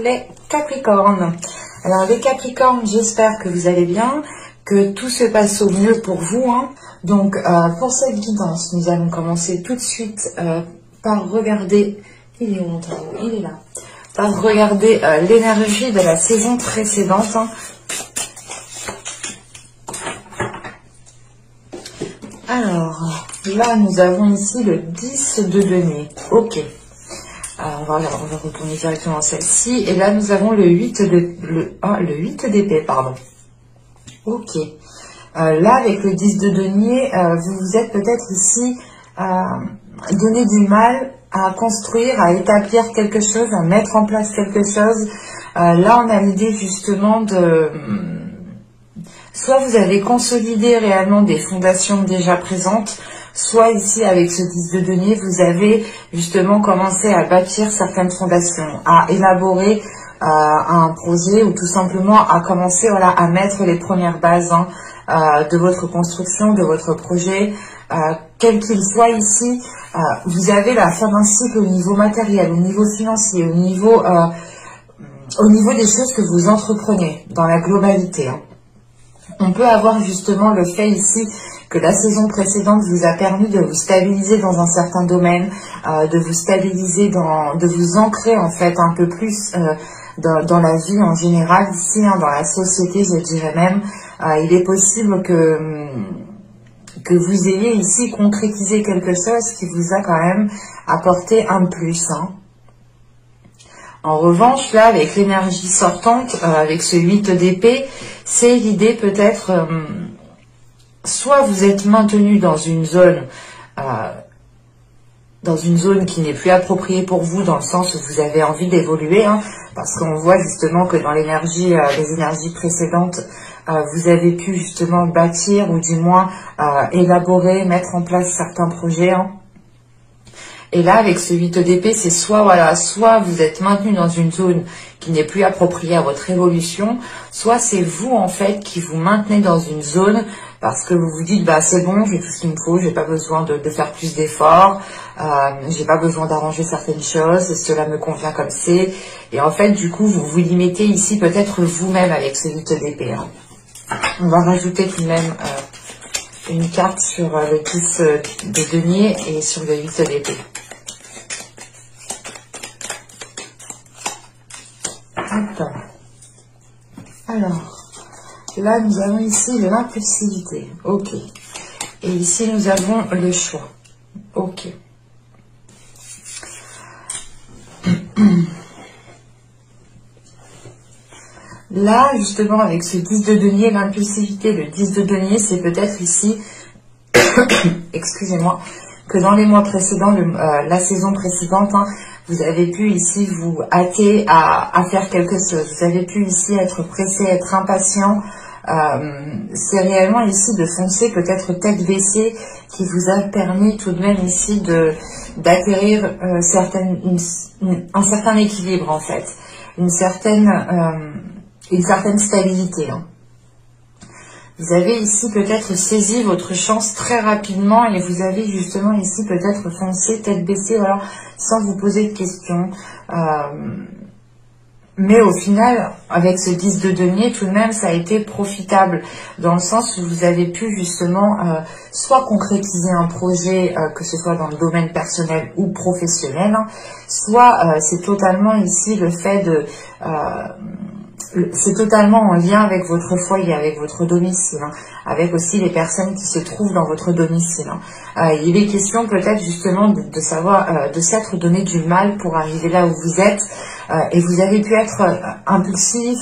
les Capricornes. Alors les Capricornes, j'espère que vous allez bien, que tout se passe au mieux pour vous. Donc pour cette guidance, nous allons commencer tout de suite par regarder, il est où mon tarot? Il est là. Par regarder l'énergie de la saison précédente. Alors, là, nous avons ici le 10 de denier. Ok. Alors, on va retourner directement à celle-ci. Et là, nous avons le 8 d'épée, pardon. Ok. Là, avec le 10 de denier, vous vous êtes peut-être ici donné du mal à construire, à établir quelque chose, à mettre en place quelque chose. Là, on a l'idée justement de... Soit vous avez consolidé réellement des fondations déjà présentes, soit ici avec ce 10 de denier, vous avez justement commencé à bâtir certaines fondations, à élaborer un projet ou tout simplement à commencer à mettre les premières bases de votre construction, de votre projet, quel qu'il soit ici. Vous avez la fin d'un cycle au niveau matériel, au niveau financier, au niveau des choses que vous entreprenez dans la globalité. On peut avoir justement le fait ici que la saison précédente vous a permis de vous stabiliser dans un certain domaine, de vous stabiliser, de vous ancrer en fait un peu plus dans la vie en général ici, dans la société je dirais même. Il est possible que vous ayez ici concrétisé quelque chose qui vous a quand même apporté un plus. En revanche, là, avec l'énergie sortante, avec ce 8 d'épée, c'est l'idée peut-être, soit vous êtes maintenu dans une zone qui n'est plus appropriée pour vous, dans le sens où vous avez envie d'évoluer, parce qu'on voit justement que dans l'énergie, les énergies précédentes, vous avez pu justement bâtir, ou du moins élaborer, mettre en place certains projets. Et là, avec ce 8 d'épée, c'est soit vous êtes maintenu dans une zone qui n'est plus appropriée à votre évolution, soit c'est vous, en fait, qui vous maintenez dans une zone parce que vous vous dites, bah, c'est bon, j'ai tout ce qu'il me faut, j'ai pas besoin de faire plus d'efforts, j'ai pas besoin d'arranger certaines choses, cela me convient comme c'est. Et en fait, du coup, vous vous limitez ici peut-être vous-même avec ce 8 d'épée. On va rajouter tout de même une carte sur le 10 de denier et sur le 8 d'épée. Alors, là nous avons ici l'impulsivité, ok. Et ici nous avons le choix, ok. Là, justement, avec ce 10 de denier, l'impulsivité, le 10 de denier, c'est peut-être ici, excusez-moi, que dans les mois précédents, la saison précédente, vous avez pu ici vous hâter à faire quelque chose. Vous avez pu ici être pressé, être impatient. C'est réellement ici de foncer, peut-être tête baissée, qui vous a permis tout de même ici d'acquérir un certain équilibre en fait, une certaine stabilité. Vous avez ici peut-être saisi votre chance très rapidement et vous avez justement ici peut-être foncé tête baissée, voilà, sans vous poser de questions. Mais au final, avec ce 10 de denier, tout de même, ça a été profitable dans le sens où vous avez pu justement soit concrétiser un projet, que ce soit dans le domaine personnel ou professionnel, soit c'est totalement ici le fait de... c'est totalement en lien avec votre foyer, avec votre domicile, avec aussi les personnes qui se trouvent dans votre domicile. Il est question peut-être justement de savoir, de s'être donné du mal pour arriver là où vous êtes, et vous avez pu être impulsif,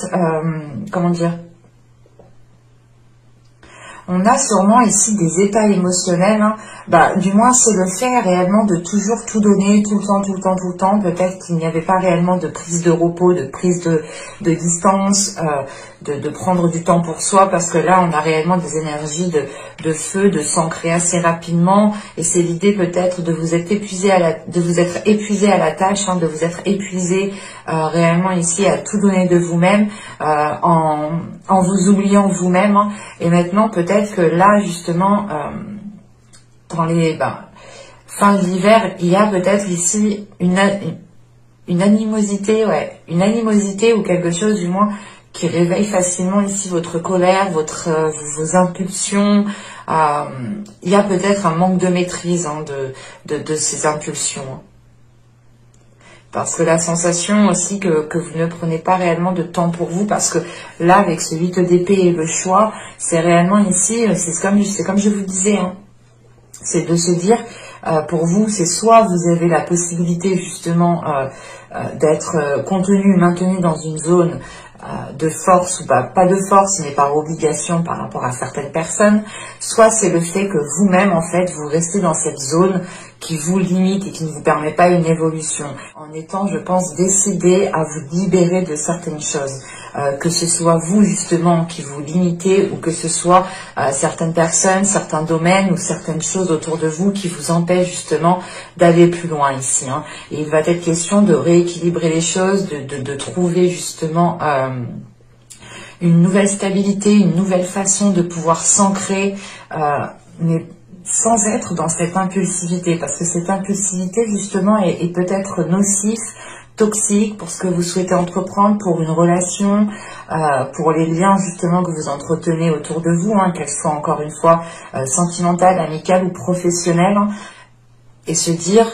comment dire, on a sûrement ici des états émotionnels, du moins c'est le fait réellement de toujours tout donner, tout le temps. Peut-être qu'il n'y avait pas réellement de prise de repos, de prise de distance, de prendre du temps pour soi, parce que là on a réellement des énergies de feu, de s'ancrer assez rapidement, et c'est l'idée peut-être de vous être épuisé à la tâche, de vous être épuisé réellement ici à tout donner de vous-même, en vous oubliant vous-même, et maintenant peut-être que là justement dans les fin de l'hiver, il y a peut-être ici une une animosité, ouais, une animosité ou quelque chose du moins qui réveille facilement ici votre colère, vos impulsions. Il y a peut-être un manque de maîtrise hein, de ces impulsions. Hein. Parce que la sensation aussi que vous ne prenez pas réellement de temps pour vous, parce que là, avec ce 8 d'épée et le choix, c'est réellement ici, c'est comme je vous disais, hein, c'est de se dire, pour vous, c'est soit vous avez la possibilité justement d'être contenu, maintenu dans une zone de force, ou pas de force, mais par obligation par rapport à certaines personnes, soit c'est le fait que vous-même, en fait, vous restez dans cette zone qui vous limite et qui ne vous permet pas une évolution, en étant, je pense, décidé à vous libérer de certaines choses. Que ce soit vous, justement, qui vous limitez, ou que ce soit certaines personnes, certains domaines ou certaines choses autour de vous qui vous empêchent, justement, d'aller plus loin ici. Hein. Et il va être question de rééquilibrer les choses, de trouver, justement, une nouvelle stabilité, une nouvelle façon de pouvoir s'ancrer, mais sans être dans cette impulsivité, parce que cette impulsivité, justement, est peut-être nocif, toxique pour ce que vous souhaitez entreprendre, pour une relation, pour les liens justement que vous entretenez autour de vous, hein, qu'elles soient encore une fois sentimentales, amicales ou professionnelles, hein, et se dire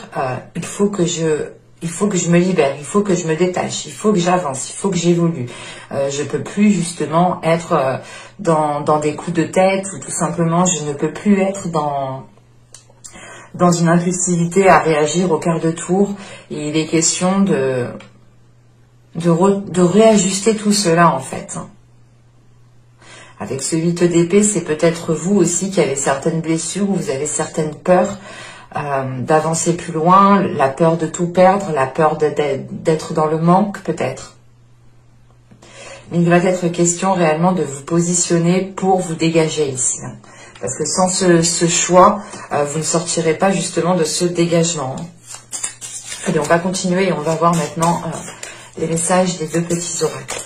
il faut que je me libère, il faut que je me détache, il faut que j'avance, il faut que j'évolue. Je peux plus justement être dans des coups de tête, ou tout simplement je ne peux plus être dans une impulsivité à réagir au quart de tour. Et il est question de réajuster tout cela en fait. Avec ce 8 d'épée, c'est peut-être vous aussi qui avez certaines blessures, ou vous avez certaines peurs d'avancer plus loin, la peur de tout perdre, la peur d'être dans le manque peut-être. Mais il va être question réellement de vous positionner pour vous dégager ici. Parce que sans ce choix, vous ne sortirez pas justement de ce dégagement. Allez, on va continuer et on va voir maintenant les messages des deux petits oracles.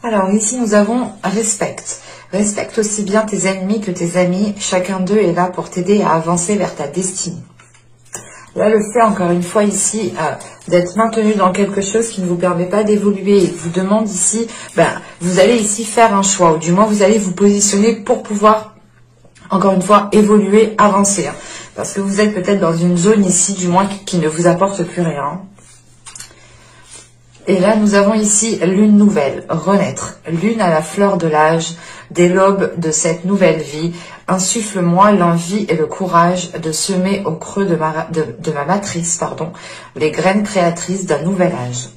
Alors ici nous avons respecte. Respecte aussi bien tes ennemis que tes amis. Chacun d'eux est là pour t'aider à avancer vers ta destinée. Là, le fait, encore une fois, ici, d'être maintenu dans quelque chose qui ne vous permet pas d'évoluer, et vous demande ici, vous allez ici faire un choix, ou du moins vous allez vous positionner pour pouvoir, encore une fois, évoluer, avancer. Hein, parce que vous êtes peut-être dans une zone ici, du moins, qui ne vous apporte plus rien. Et là, nous avons ici lune nouvelle, renaître, lune à la fleur de l'âge, des lobes de cette nouvelle vie. Insuffle-moi l'envie et le courage de semer au creux de ma matrice, les graines créatrices d'un nouvel âge.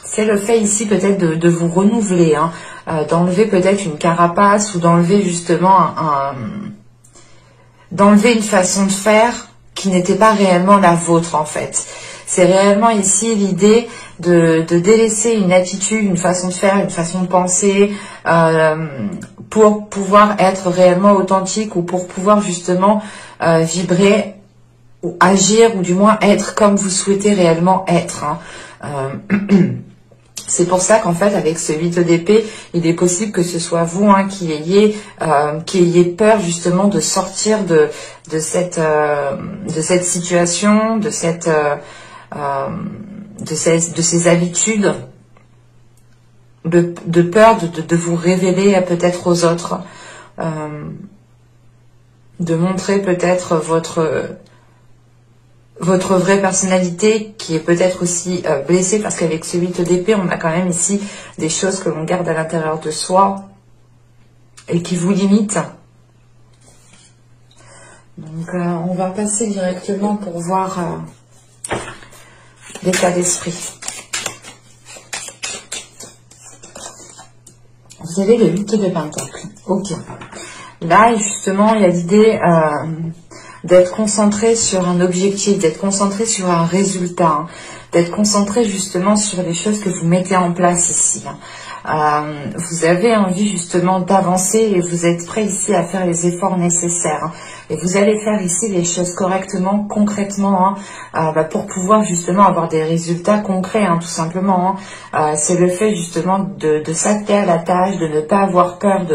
C'est le fait ici peut-être de vous renouveler, hein, d'enlever peut-être une carapace, ou d'enlever justement d'enlever une façon de faire qui n'était pas réellement la vôtre en fait. C'est réellement ici l'idée de délaisser une attitude, une façon de faire, une façon de penser, pour pouvoir être réellement authentique, ou pour pouvoir justement vibrer ou agir, ou du moins être comme vous souhaitez réellement être. Hein. C'est pour ça qu'en fait, avec ce 8 d'épée, il est possible que ce soit vous hein, qui ayez peur justement de sortir de cette situation, de ces habitudes, de peur de vous révéler peut-être aux autres, de montrer peut-être votre vraie personnalité qui est peut-être aussi blessée, parce qu'avec ce 8 d'épée, on a quand même ici des choses que l'on garde à l'intérieur de soi et qui vous limitent. Donc on va passer directement pour voir l'état d'esprit. Vous avez le 8 de pentacles. Ok. Là, justement, il y a l'idée d'être concentré sur un objectif, d'être concentré sur un résultat, hein, d'être concentré justement sur les choses que vous mettez en place ici. Hein. vous avez envie justement d'avancer et vous êtes prêt ici à faire les efforts nécessaires. Hein. Et vous allez faire ici les choses correctement, concrètement, hein, pour pouvoir justement avoir des résultats concrets, hein, tout simplement. Hein. C'est le fait justement de s'atteler à la tâche, de ne pas avoir peur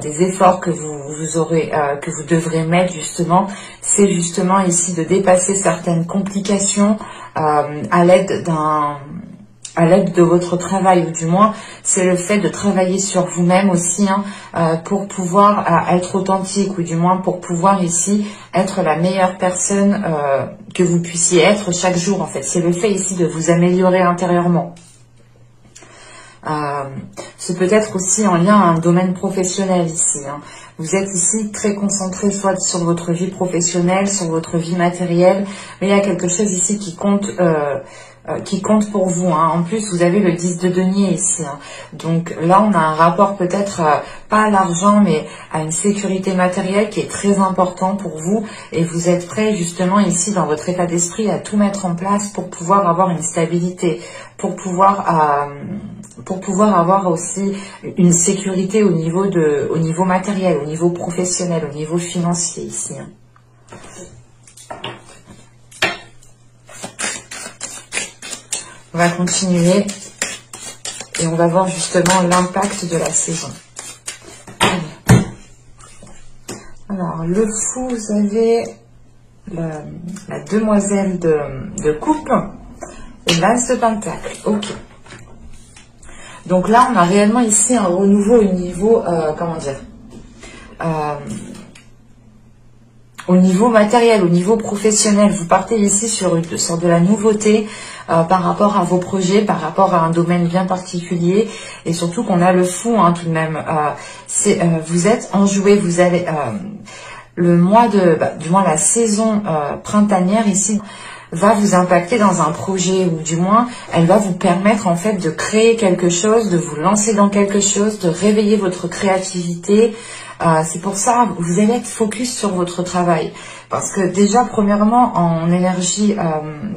des efforts que que vous devrez mettre justement. C'est justement ici de dépasser certaines complications à l'aide de votre travail, ou du moins c'est le fait de travailler sur vous-même aussi, hein, pour pouvoir être authentique, ou du moins pour pouvoir ici être la meilleure personne que vous puissiez être chaque jour. En fait, c'est le fait ici de vous améliorer intérieurement. C'est peut-être aussi en lien à un domaine professionnel ici. Hein. Vous êtes ici très concentré soit sur votre vie professionnelle, sur votre vie matérielle, mais il y a quelque chose ici qui compte pour vous. Hein. En plus, vous avez le 10 de denier ici. Hein. Donc là, on a un rapport peut-être pas à l'argent, mais à une sécurité matérielle qui est très important pour vous. Et vous êtes prêt justement ici dans votre état d'esprit à tout mettre en place pour pouvoir avoir une stabilité, pour pouvoir avoir aussi une sécurité au niveau matériel, au niveau professionnel, au niveau financier ici. Hein. On va continuer et on va voir justement l'impact de la saison. Alors, le fou, vous avez la demoiselle de coupe et l'as de pentacle. Ok. Donc là, on a réellement ici un renouveau au niveau, au niveau matériel, au niveau professionnel. Vous partez ici sur de la nouveauté par rapport à vos projets, par rapport à un domaine bien particulier, et surtout qu'on a le fou, hein, tout de même. Vous êtes enjoué, vous allez le mois du moins la saison printanière ici va vous impacter dans un projet, ou du moins elle va vous permettre en fait de créer quelque chose, de vous lancer dans quelque chose, de réveiller votre créativité. C'est pour ça que vous allez être focus sur votre travail. Parce que déjà, premièrement, en énergie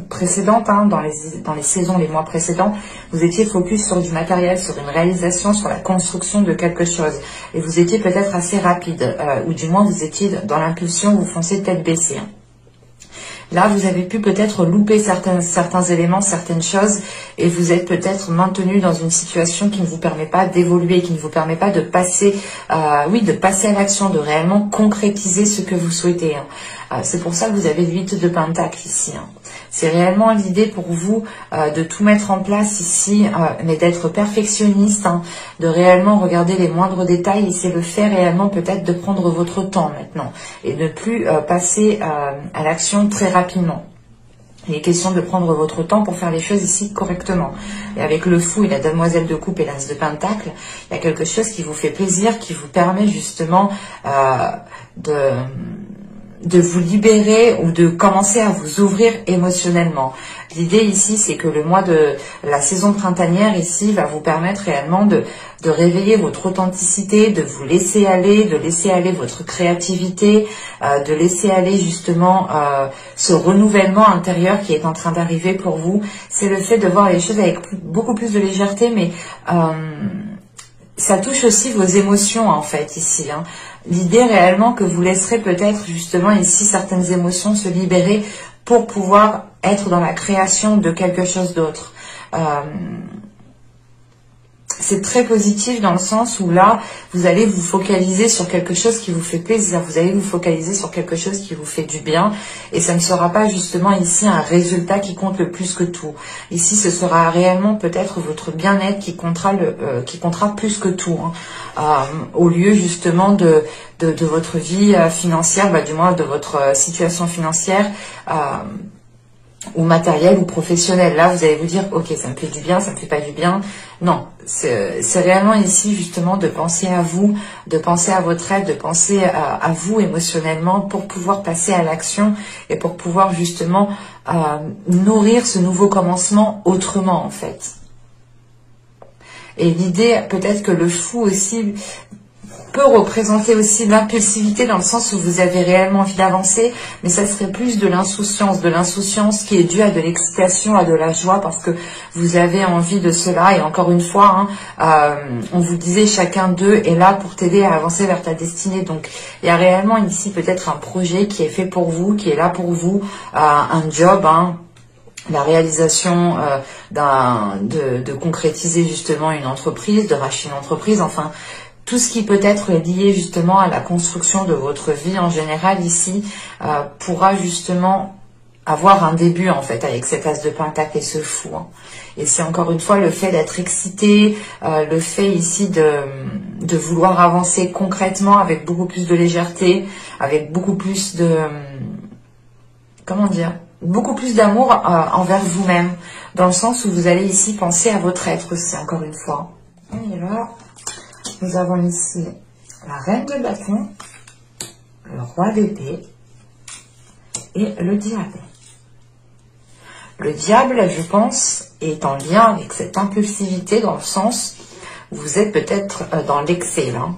précédente, hein, dans les saisons, les mois précédents, vous étiez focus sur du matériel, sur une réalisation, sur la construction de quelque chose. Et vous étiez peut-être assez rapide, ou du moins vous étiez dans l'impulsion, vous foncez tête baissée. Hein. Là, vous avez pu peut-être louper certains éléments, certaines choses, et vous êtes peut-être maintenu dans une situation qui ne vous permet pas d'évoluer, qui ne vous permet pas de passer, de passer à l'action, de réellement concrétiser ce que vous souhaitez. Hein. C'est pour ça que vous avez le 8 de pentacle ici. Hein. C'est réellement l'idée pour vous de tout mettre en place ici, mais d'être perfectionniste, hein, de réellement regarder les moindres détails, et c'est le fait réellement peut-être de prendre votre temps maintenant et ne plus passer à l'action très rapidement. Il est question de prendre votre temps pour faire les choses ici correctement. Et avec le fou et la demoiselle de coupe et l'as de pentacle, il y a quelque chose qui vous fait plaisir, qui vous permet justement de vous libérer ou de commencer à vous ouvrir émotionnellement. L'idée ici, c'est que le mois de la saison printanière ici va vous permettre réellement de réveiller votre authenticité, de vous laisser aller, de laisser aller votre créativité, de laisser aller justement ce renouvellement intérieur qui est en train d'arriver pour vous. C'est le fait de voir les choses avec beaucoup plus de légèreté, mais ça touche aussi vos émotions en fait ici. Hein. L'idée réellement que vous laisserez peut-être justement ici certaines émotions se libérer pour pouvoir être dans la création de quelque chose d'autre. C'est très positif dans le sens où là, vous allez vous focaliser sur quelque chose qui vous fait plaisir. Vous allez vous focaliser sur quelque chose qui vous fait du bien. Et ça ne sera pas justement ici un résultat qui compte le plus que tout. Ici, ce sera réellement peut-être votre bien-être qui comptera plus que tout. Hein. Au lieu justement de votre vie financière, du moins de votre situation financière, ou matériel ou professionnel. Là, vous allez vous dire, ok, ça me fait du bien, ça me fait pas du bien. Non, c'est réellement ici justement de penser à vous, de penser à votre rêve, de penser à vous émotionnellement pour pouvoir passer à l'action et pour pouvoir justement nourrir ce nouveau commencement autrement en fait. Et l'idée, peut-être que le fou aussi peut représenter aussi l'impulsivité dans le sens où vous avez réellement envie d'avancer, mais ça serait plus de l'insouciance qui est due à de l'excitation, à de la joie, parce que vous avez envie de cela. Et encore une fois, on vous disait chacun d'eux est là pour t'aider à avancer vers ta destinée. Donc il y a réellement ici peut-être un projet qui est fait pour vous, qui est là pour vous, un job, la réalisation de concrétiser justement une entreprise, de racheter une entreprise, enfin tout ce qui peut être lié justement à la construction de votre vie en général ici pourra justement avoir un début en fait avec cet as de pentacle et ce fou. Et c'est encore une fois le fait d'être excité, le fait ici de vouloir avancer concrètement avec beaucoup plus de légèreté, avec beaucoup plus de... comment dire, beaucoup plus d'amour envers vous-même, dans le sens où vous allez ici penser à votre être aussi, encore une fois. Et là, nous avons ici la reine de bâton, le roi d'épée et le diable. Le diable, je pense, est en lien avec cette impulsivité dans le sens où vous êtes peut-être dans l'excès, là.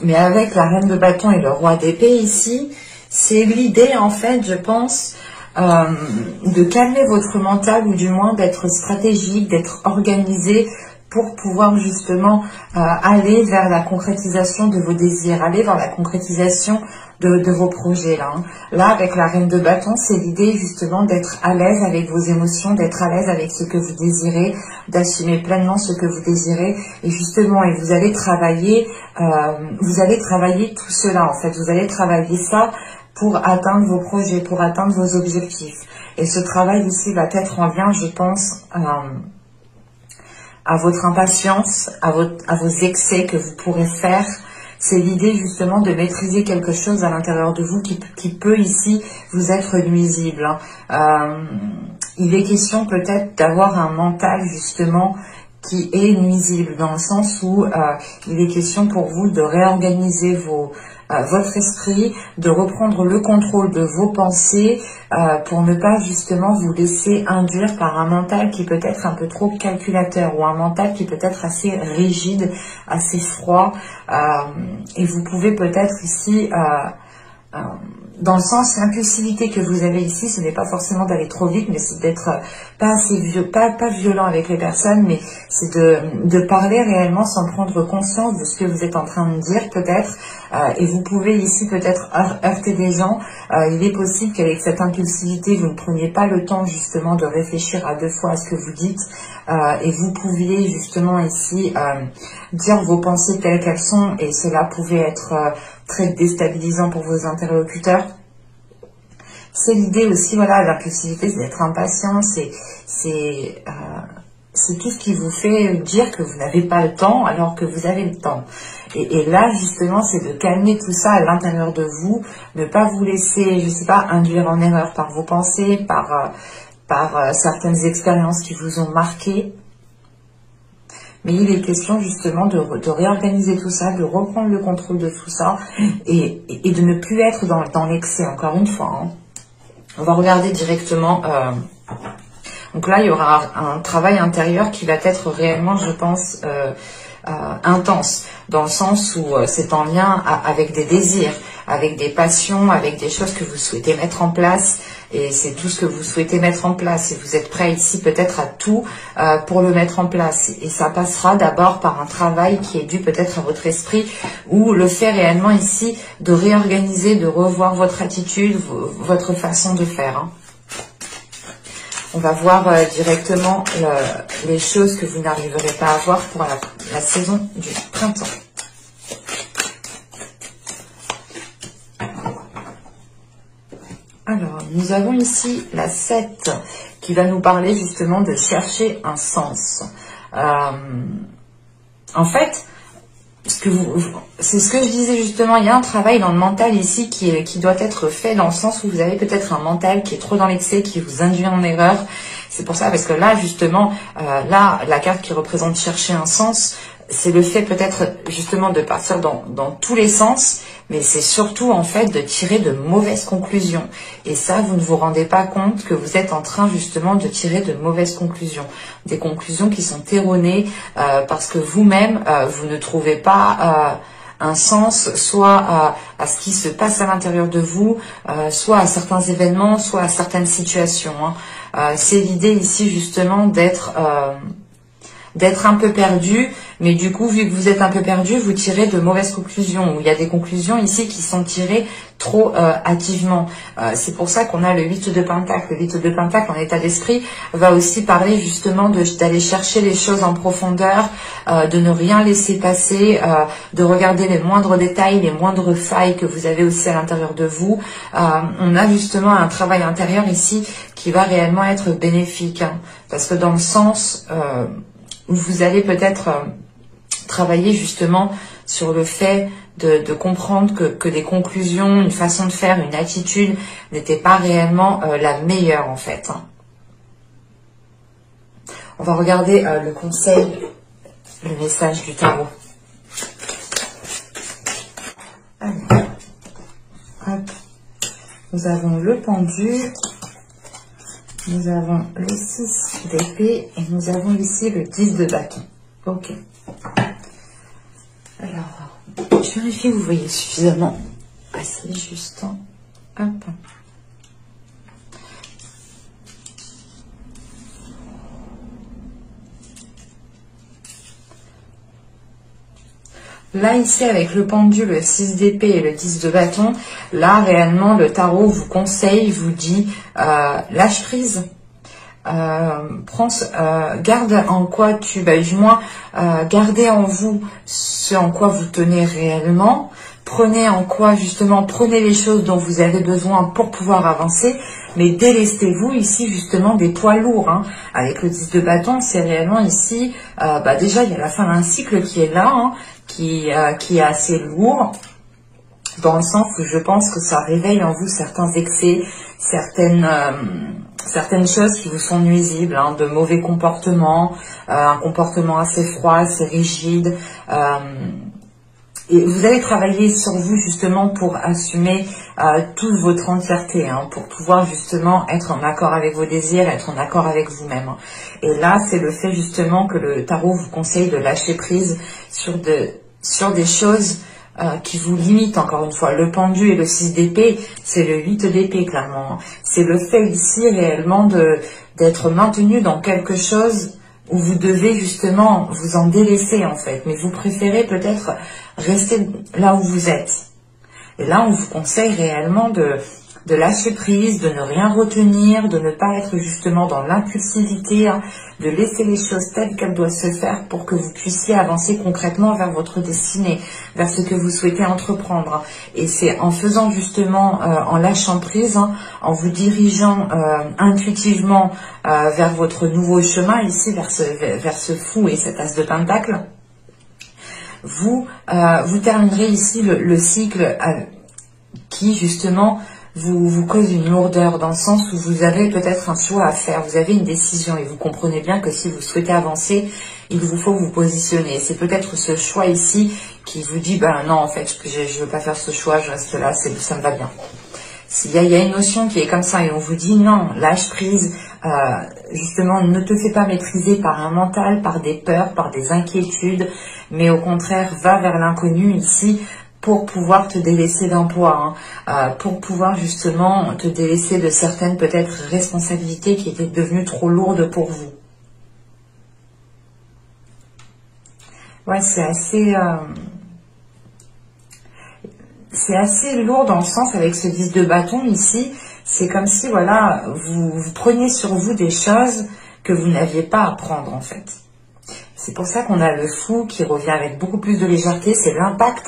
Mais avec la reine de bâton et le roi d'épée ici, c'est l'idée, en fait, je pense, de calmer votre mental ou du moins d'être stratégique, d'être organisé pour pouvoir justement aller vers la concrétisation de vos désirs, aller vers la concrétisation de vos projets là. Là, avec la reine de bâton, c'est l'idée justement d'être à l'aise avec vos émotions, d'être à l'aise avec ce que vous désirez, d'assumer pleinement ce que vous désirez. Et justement, et vous allez travailler tout cela en fait. Vous allez travailler ça pour atteindre vos projets, pour atteindre vos objectifs. Et ce travail ici va être en lien, je pense, à votre impatience, à vos excès que vous pourrez faire. C'est l'idée justement de maîtriser quelque chose à l'intérieur de vous qui peut ici vous être nuisible. Il est question peut-être d'avoir un mental justement qui est nuisible, dans le sens où il est question pour vous de réorganiser votre esprit, de reprendre le contrôle de vos pensées pour ne pas justement vous laisser induire par un mental qui peut être un peu trop calculateur ou un mental qui peut être assez rigide, assez froid. Et vous pouvez peut-être ici... dans le sens, l'impulsivité que vous avez ici, ce n'est pas forcément d'aller trop vite, mais c'est d'être pas violent avec les personnes, mais c'est de parler réellement sans prendre conscience de ce que vous êtes en train de dire peut-être. Et vous pouvez ici peut-être heurter des gens. Il est possible qu'avec cette impulsivité, vous ne preniez pas le temps justement de réfléchir à 2 fois à ce que vous dites. Et vous pouviez justement ici dire vos pensées telles qu'elles sont, et cela pouvait être très déstabilisant pour vos interlocuteurs. C'est l'idée aussi, voilà, l'impulsivité, c'est d'être impatient, c'est tout ce qui vous fait dire que vous n'avez pas le temps alors que vous avez le temps. Et là, justement, c'est de calmer tout ça à l'intérieur de vous, ne pas vous laisser, je sais pas, induire en erreur par vos pensées, par certaines expériences qui vous ont marqué. Mais il est question justement de réorganiser tout ça, de reprendre le contrôle de tout ça et de ne plus être dans l'excès, encore une fois. On va regarder directement. Donc là, il y aura un travail intérieur qui va être réellement, je pense, intense, dans le sens où c'est en lien avec des désirs, avec des passions, avec des choses que vous souhaitez mettre en place. Et c'est tout ce que vous souhaitez mettre en place. Et vous êtes prêt ici peut-être à tout pour le mettre en place. Et ça passera d'abord par un travail qui est dû peut-être à votre esprit, ou le fait réellement ici de réorganiser, de revoir votre attitude, votre façon de faire. On va voir directement les choses que vous n'arriverez pas à voir pour la saison du printemps. Alors, nous avons ici la 7 qui va nous parler justement de chercher un sens. En fait, c'est ce que je disais justement, il y a un travail dans le mental ici qui doit être fait dans le sens où vous avez peut-être un mental qui est trop dans l'excès, qui vous induit en erreur. C'est pour ça, parce que là, justement, là, la carte qui représente chercher un sens, c'est le fait peut-être justement de partir dans tous les sens mais c'est surtout en fait de tirer de mauvaises conclusions. Et ça, vous ne vous rendez pas compte que vous êtes en train justement de tirer de mauvaises conclusions. Des conclusions qui sont erronées parce que vous-même, vous ne trouvez pas un sens soit à ce qui se passe à l'intérieur de vous, soit à certains événements, soit à certaines situations. C'est l'idée ici justement d'être un peu perdu, mais du coup, vu que vous êtes un peu perdu, vous tirez de mauvaises conclusions. Il y a des conclusions ici qui sont tirées trop hâtivement. C'est pour ça qu'on a le 8 de Pentacle. Le 8 de Pentacle, en état d'esprit, va aussi parler justement d'aller chercher les choses en profondeur, de ne rien laisser passer, de regarder les moindres détails, les moindres failles que vous avez aussi à l'intérieur de vous. On a justement un travail intérieur ici qui va réellement être bénéfique, parce que dans le sens où vous allez peut-être travailler justement sur le fait de comprendre que des conclusions, une façon de faire, une attitude n'était pas réellement la meilleure en fait. On va regarder le conseil, le message du tarot. Alors, hop. Nous avons le pendu, nous avons le 6 d'épée et nous avons ici le 10 de bâton. Ok. Alors, je vérifie que vous voyez suffisamment. Assez juste. Hop. Là, ici, avec le pendu, le 6 d'épée et le 10 de bâton, là, réellement, le tarot vous conseille, vous dit, lâche prise. Garde en quoi du moins, gardez en vous ce en quoi vous tenez réellement. Prenez en quoi, justement, prenez les choses dont vous avez besoin pour pouvoir avancer, mais délestez-vous ici, justement, des poids lourds. Avec le 10 de bâton, c'est réellement ici, déjà, il y a la fin d'un cycle qui est là, qui est assez lourd, dans le sens où je pense que ça réveille en vous certains excès, certaines choses qui vous sont nuisibles, de mauvais comportements, un comportement assez froid, assez rigide. Et vous allez travailler sur vous justement pour assumer toute votre entièreté, pour pouvoir justement être en accord avec vos désirs, être en accord avec vous-même. Et là, c'est le fait justement que le tarot vous conseille de lâcher prise sur des choses qui vous limitent, encore une fois. Le pendu et le 6 d'épée, c'est le 8 d'épée, clairement. C'est le fait ici réellement d'être maintenu dans quelque chose où vous devez justement vous en délaisser en fait, mais vous préférez peut-être rester là où vous êtes. Et là, on vous conseille réellement de lâcher prise, de ne rien retenir, de ne pas être justement dans l'impulsivité, de laisser les choses telles qu'elles doivent se faire pour que vous puissiez avancer concrètement vers votre destinée, vers ce que vous souhaitez entreprendre. Et c'est en faisant justement, en lâchant prise, en vous dirigeant intuitivement vers votre nouveau chemin, ici vers ce fou et cet as de pentacle, vous terminerez ici le cycle qui justement vous cause une lourdeur, dans le sens où vous avez peut-être un choix à faire, vous avez une décision et vous comprenez bien que si vous souhaitez avancer, il vous faut vous positionner. C'est peut-être ce choix ici qui vous dit, non, en fait, je ne veux pas faire ce choix, je reste là, ça me va bien. Il y a une notion qui est comme ça et on vous dit non, lâche prise, justement ne te fais pas maîtriser par un mental, par des peurs, par des inquiétudes, mais au contraire va vers l'inconnu ici pour pouvoir te délaisser d'un poids, pour pouvoir justement te délaisser de certaines peut-être responsabilités qui étaient devenues trop lourdes pour vous. Ouais, c'est assez lourd dans le sens avec ce 10 de bâton ici. C'est comme si, voilà, vous preniez sur vous des choses que vous n'aviez pas à prendre, en fait. C'est pour ça qu'on a le fou qui revient avec beaucoup plus de légèreté. C'est l'impact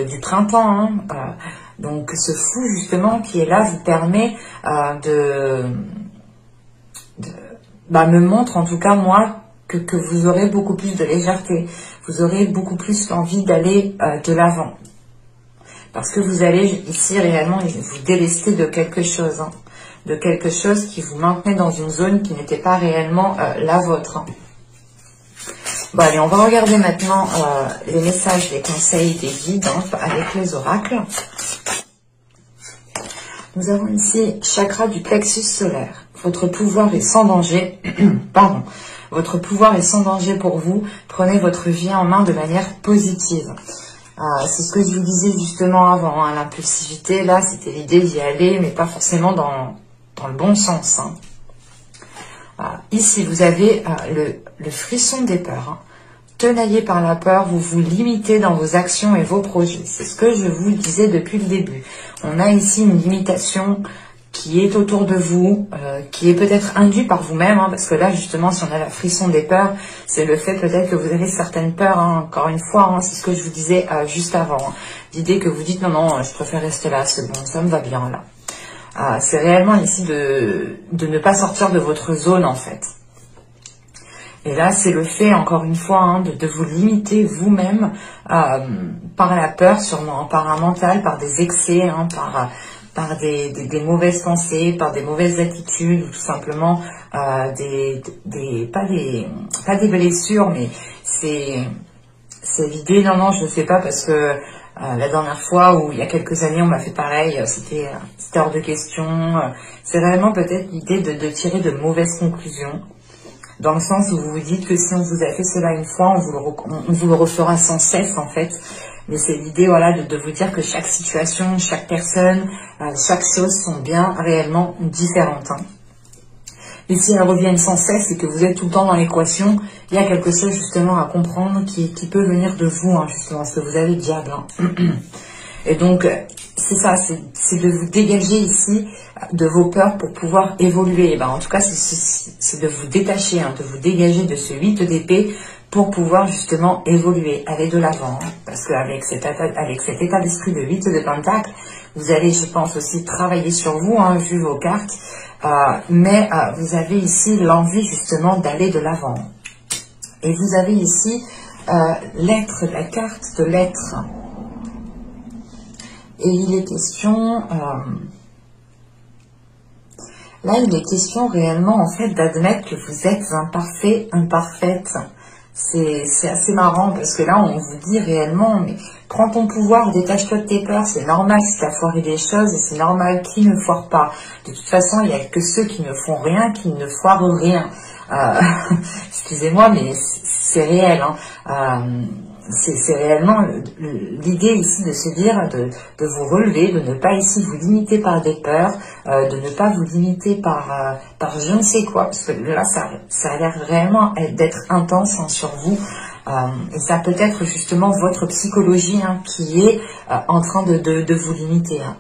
du printemps. Donc, ce fou, justement, qui est là, vous permet me montre, en tout cas, moi, que vous aurez beaucoup plus de légèreté. Vous aurez beaucoup plus envie d'aller de l'avant. Parce que vous allez ici réellement vous délester de quelque chose. De quelque chose qui vous maintenait dans une zone qui n'était pas réellement la vôtre. Bon, allez, on va regarder maintenant les messages, les conseils, des guides avec les oracles. Nous avons ici chakra du plexus solaire. Votre pouvoir est sans danger. Pardon. Votre pouvoir est sans danger pour vous. Prenez votre vie en main de manière positive. C'est ce que je vous disais justement avant. Hein, l'impulsivité, là, c'était l'idée d'y aller, mais pas forcément dans le bon sens. Hein. Ici, vous avez le frisson des peurs. Hein. Tenaillé par la peur, vous vous limitez dans vos actions et vos projets. C'est ce que je vous disais depuis le début. On a ici une limitation qui est autour de vous, qui est peut-être induite par vous-même, hein, parce que là, justement, si on a la frisson des peurs, c'est le fait peut-être que vous avez certaines peurs, hein, encore une fois, hein, c'est ce que je vous disais juste avant. Hein. L'idée que vous dites, non, non, je préfère rester là, c'est bon, ça me va bien là. C'est réellement ici de ne pas sortir de votre zone, en fait. Et là, c'est le fait, encore une fois, hein, de vous limiter vous-même par la peur, sûrement, par un mental, par des excès, hein, par des mauvaises pensées, par des mauvaises attitudes, ou tout simplement pas des blessures, mais c'est l'idée, non, je ne fais pas parce que la dernière fois, ou il y a quelques années, on m'a fait pareil, c'était hors de question. C'est réellement peut-être l'idée de tirer de mauvaises conclusions. Dans le sens où vous vous dites que si on vous a fait cela une fois, on vous le refera sans cesse en fait. Mais c'est l'idée voilà, de vous dire que chaque situation, chaque personne, chaque chose sont bien réellement différentes. Hein. Et si elles reviennent sans cesse et que vous êtes tout le temps dans l'équation, il y a quelque chose justement à comprendre qui peut venir de vous, hein, justement, parce que vous avez le diable. Hein. Et donc, c'est ça, c'est de vous dégager ici de vos peurs pour pouvoir évoluer. Et ben, en tout cas, c'est de vous détacher, hein, de vous dégager de ce 8 d'épée pour pouvoir justement évoluer, aller de l'avant. Hein, parce qu'avec cet état d'esprit de 8 de pentacle, vous allez, je pense, aussi travailler sur vous, hein, vu vos cartes. Mais vous avez ici l'envie justement d'aller de l'avant. Et vous avez ici l'être, la carte de l'être. Et il est question, là il est question réellement en fait d'admettre que vous êtes imparfait, imparfaite. C'est assez marrant parce que là on vous dit réellement, mais prends ton pouvoir, détache-toi de tes peurs, c'est normal si tu as foiré des choses et c'est normal qui ne foire pas. De toute façon il n'y a que ceux qui ne font rien qui ne foirent rien. Excusez-moi mais c'est réel. Hein. C'est réellement l'idée ici de se dire, de vous relever, de ne pas ici vous limiter par des peurs, de ne pas vous limiter par je ne sais quoi, parce que là ça a l'air réellement d'être intense hein, sur vous, et ça peut être justement votre psychologie hein, qui est en train de vous limiter. Hein.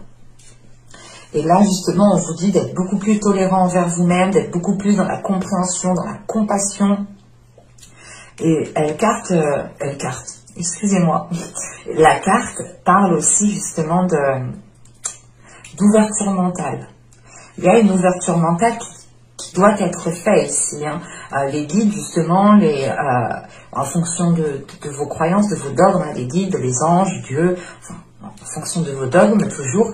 Et là, justement, on vous dit d'être beaucoup plus tolérant envers vous-même, d'être beaucoup plus dans la compréhension, dans la compassion. Et excusez-moi, la carte parle aussi justement d'ouverture mentale. Il y a une ouverture mentale qui doit être faite ici. Hein. Les guides, justement, en fonction de vos croyances, de vos dogmes, hein, les guides, les anges, Dieu, enfin, en fonction de vos dogmes, toujours,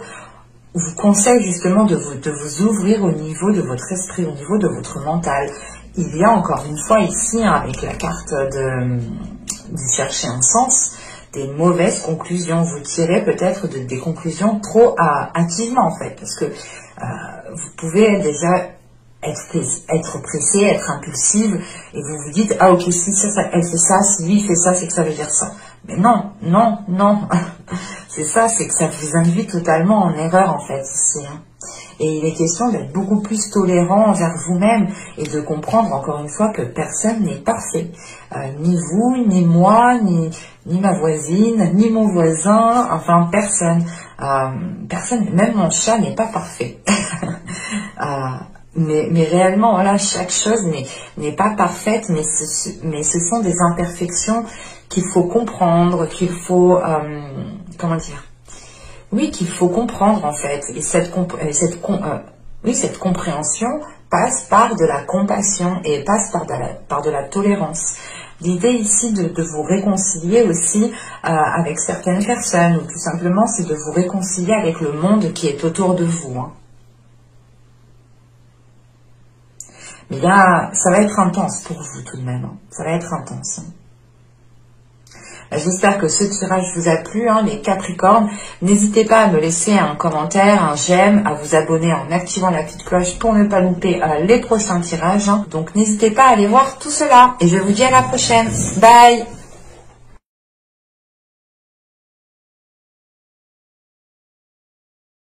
vous conseille justement de vous ouvrir au niveau de votre esprit, au niveau de votre mental. Il y a encore une fois ici, hein, avec la carte de chercher un sens, des mauvaises conclusions. Vous tirez peut-être des conclusions trop hâtivement en fait, parce que vous pouvez déjà être pressé, être impulsive, et vous vous dites, ah ok, si elle fait ça, si lui il fait ça, c'est que ça veut dire ça. Mais non, non, non, c'est ça, c'est que ça vous induit totalement en erreur en fait ici. Hein. Et il est question d'être beaucoup plus tolérant envers vous-même et de comprendre encore une fois que personne n'est parfait. Ni vous, ni moi, ni ma voisine, ni mon voisin, enfin personne. Personne, même mon chat n'est pas parfait. Mais réellement, voilà, chaque chose n'est pas parfaite, mais ce sont des imperfections qu'il faut comprendre, qu'il faut, comment dire, oui, qu'il faut comprendre en fait. Et cette compréhension passe par de la compassion et passe par de la tolérance. L'idée ici de vous réconcilier aussi avec certaines personnes, ou tout simplement c'est de vous réconcilier avec le monde qui est autour de vous. Hein. Mais là, ça va être intense pour vous tout de même. Hein. Ça va être intense. Hein. J'espère que ce tirage vous a plu, hein, les Capricornes. N'hésitez pas à me laisser un commentaire, un j'aime, à vous abonner en activant la petite cloche pour ne pas louper les prochains tirages. Hein. Donc n'hésitez pas à aller voir tout cela. Et je vous dis à la prochaine. Bye!